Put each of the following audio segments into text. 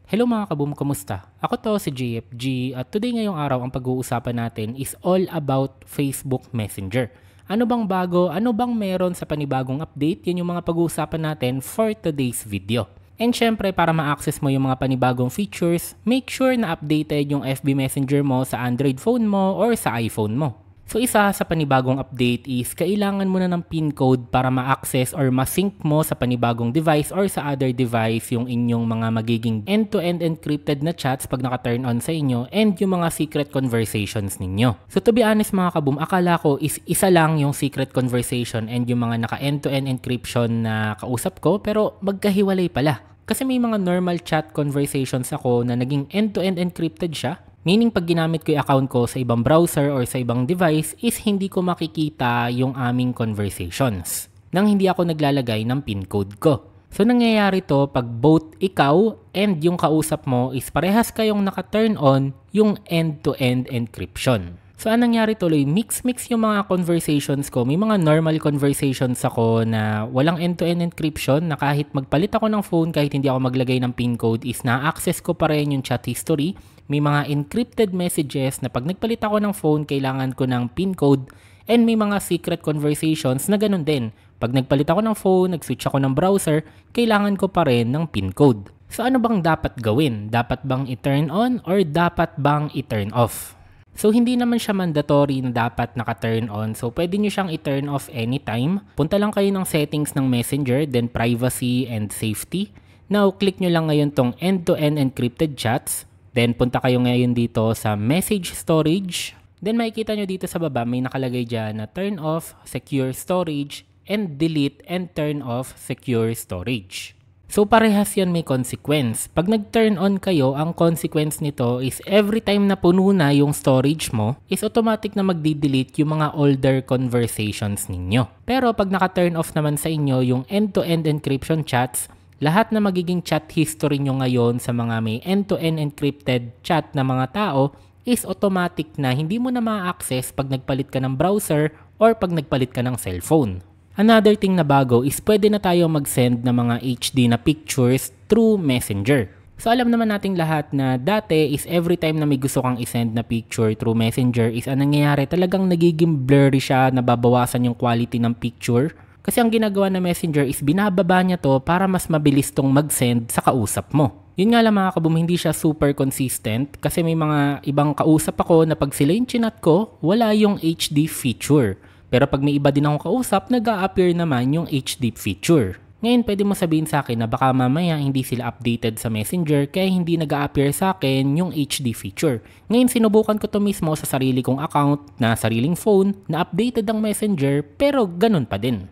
Hello mga kaboom, kamusta? Ako to si JFG at today ngayong araw ang pag-uusapan natin is all about Facebook Messenger. Ano bang bago? Ano bang meron sa panibagong update? Yan yung mga pag-uusapan natin for today's video. And syempre para ma-access mo yung mga panibagong features, make sure na updated yung FB Messenger mo sa Android phone mo or sa iPhone mo. So isa sa panibagong update is kailangan mo na ng PIN code para ma-access or ma-sync mo sa panibagong device or sa other device yung inyong mga magiging end-to-end encrypted na chats pag naka-turn on sa inyo and yung mga secret conversations ninyo. So to be honest mga kaboom, akala ko is isa lang yung secret conversation and yung mga naka-end-to-end encryption na kausap ko pero magkahiwalay pala. Kasi may mga normal chat conversations ako na naging end-to-end encrypted siya. Meaning pag ginamit ko yung account ko sa ibang browser or sa ibang device is hindi ko makikita yung aming conversations nang hindi ako naglalagay ng PIN code ko. So nangyayari to pag both ikaw and yung kausap mo is parehas kayong naka-turn on yung end-to-end encryption. So anong nangyari tuloy, mix yung mga conversations ko. May mga normal conversations ako na walang end-to-end encryption na kahit magpalit ako ng phone, kahit hindi ako maglagay ng PIN code is na-access ko pa rin yung chat history. May mga encrypted messages na pag nagpalit ako ng phone, kailangan ko ng PIN code. And may mga secret conversations na ganun din. Pag nagpalit ako ng phone, nag-switch ako ng browser, kailangan ko pa rin ng PIN code. So ano bang dapat gawin? Dapat bang i-turn on or dapat bang i-turn off? So, hindi naman siya mandatory na dapat naka-turn on. So, pwede nyo siyang i-turn off anytime. Punta lang kayo ng settings ng Messenger, then privacy and safety. Now, click nyo lang ngayon tong end-to-end encrypted chats. Then, punta kayo ngayon dito sa message storage. Then, makikita nyo dito sa baba, may nakalagay dyan na turn off secure storage and delete and turn off secure storage. So parehas yan may consequence. Pag nag-turn on kayo, ang consequence nito is every time na puno na yung storage mo, is automatic na magdi-delete yung mga older conversations ninyo. Pero pag naka-turn off naman sa inyo yung end-to-end encryption chats, lahat na magiging chat history nyo ngayon sa mga may end-to-end encrypted chat na mga tao is automatic na hindi mo na ma-access pag nagpalit ka ng browser or pag nagpalit ka ng cellphone. Another thing na bago is pwede na tayo mag-send ng mga HD na pictures through Messenger. So alam naman nating lahat na dati is every time na may gusto kang isend na picture through Messenger is anong nangyayari, talagang nagiging blurry siya, nababawasan yung quality ng picture. Kasi ang ginagawa na Messenger is binababa niya to para mas mabilis tong mag-send sa kausap mo. Yun nga lang mga kaboom, hindi siya super consistent kasi may mga ibang kausap ako na pag sila yung chinat ko, wala yung HD feature. Pero pag may iba din akong kausap, nag-a-appear naman yung HD feature. Ngayon, pwede mo sabihin sa akin na baka mamaya hindi sila updated sa Messenger kaya hindi nag-a-appear sa akin yung HD feature. Ngayon, sinubukan ko to mismo sa sarili kong account na sariling phone na updated ang Messenger pero ganun pa din.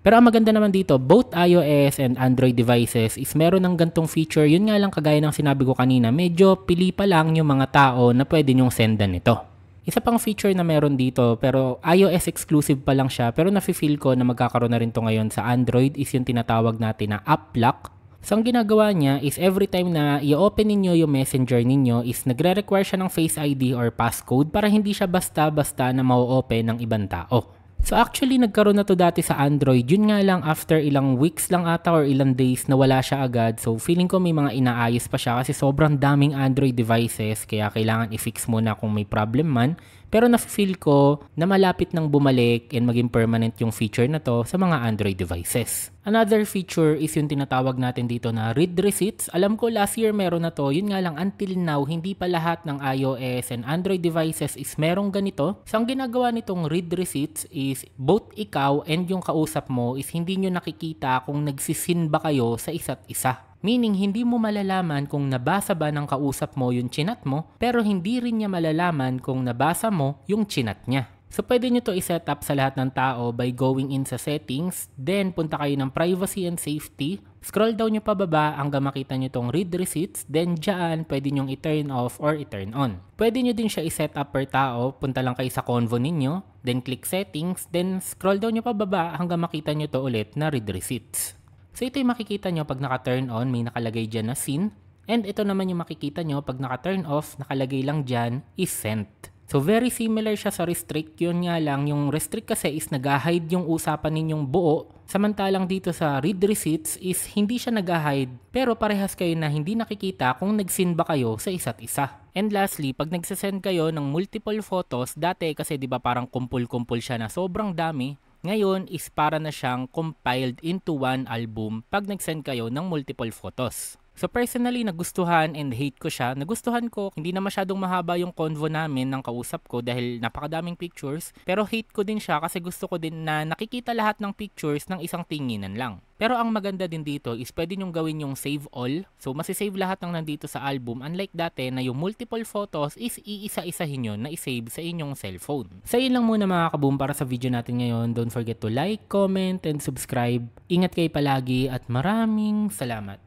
Pero ang maganda naman dito, both iOS and Android devices is meron ng gantong feature. Yun nga lang kagaya ng sinabi ko kanina, medyo pili pa lang yung mga tao na pwede nyong sendan nito. Isa pang feature na meron dito pero iOS exclusive pa lang siya pero nafe-feel ko na magkakaroon na rin to ngayon sa Android is yung tinatawag natin na App Lock. So ang ginagawa niya is every time na i-open ninyo yung Messenger ninyo is nagre-require siya ng Face ID or passcode para hindi siya basta-basta na ma-open ng ibang tao. So actually nagkaroon na to dati sa Android, yun nga lang after ilang weeks lang ata or ilang days na wala siya agad. So feeling ko may mga inaayos pa siya kasi sobrang daming Android devices kaya kailangan i-fix muna kung may problem man. Pero na-feel ko na malapit nang bumalik and maging permanent yung feature na to sa mga Android devices. Another feature is yung tinatawag natin dito na read receipts. Alam ko last year meron na to, yun nga lang until now hindi pa lahat ng iOS and Android devices is merong ganito. So ang ginagawa nitong read receipts is both ikaw and yung kausap mo is hindi nyo nakikita kung nagsisin ba kayo sa isa't isa. Meaning, hindi mo malalaman kung nabasa ba ng kausap mo yung chinat mo, pero hindi rin niya malalaman kung nabasa mo yung chinat niya. So, pwede nyo to i-set up sa lahat ng tao by going in sa settings, then punta kayo ng privacy and safety, scroll down nyo pababa hanggang makita nyo tong read receipts, then dyan pwede nyo i-turn off or i-turn on. Pwede nyo din siya i-set up per tao, punta lang kayo sa convo ninyo, then click settings, then scroll down nyo pababa hanggang makita nyo to ulit na read receipts. So ito yung makikita nyo pag naka-turn on, may nakalagay dyan na seen. And ito naman yung makikita nyo pag naka-turn off, nakalagay lang dyan is sent. So very similar siya sa restrict, yun nga lang, yung restrict kasi is nag-hide yung usapan ninyong buo, samantalang dito sa read receipts is hindi siya nag-hide, pero parehas kayo na hindi nakikita kung nag-send ba kayo sa isa't isa. And lastly, pag nagsasend kayo ng multiple photos, dati kasi di ba parang kumpul-kumpul siya na sobrang dami, ngayon is para na siyang compiled into one album pag nagsend kayo ng multiple photos. So personally, nagustuhan and hate ko siya. Nagustuhan ko, hindi na masyadong mahaba yung convo namin ng kausap ko dahil napakadaming pictures. Pero hate ko din siya kasi gusto ko din na nakikita lahat ng pictures ng isang tinginan lang. Pero ang maganda din dito is pwede nyong gawin yung save all. So masisave lahat ng nandito sa album. Unlike dati na yung multiple photos is iisa-isahin yun na isave sa inyong cellphone. So yun lang muna mga kaboom para sa video natin ngayon. Don't forget to like, comment, and subscribe. Ingat kayo palagi at maraming salamat.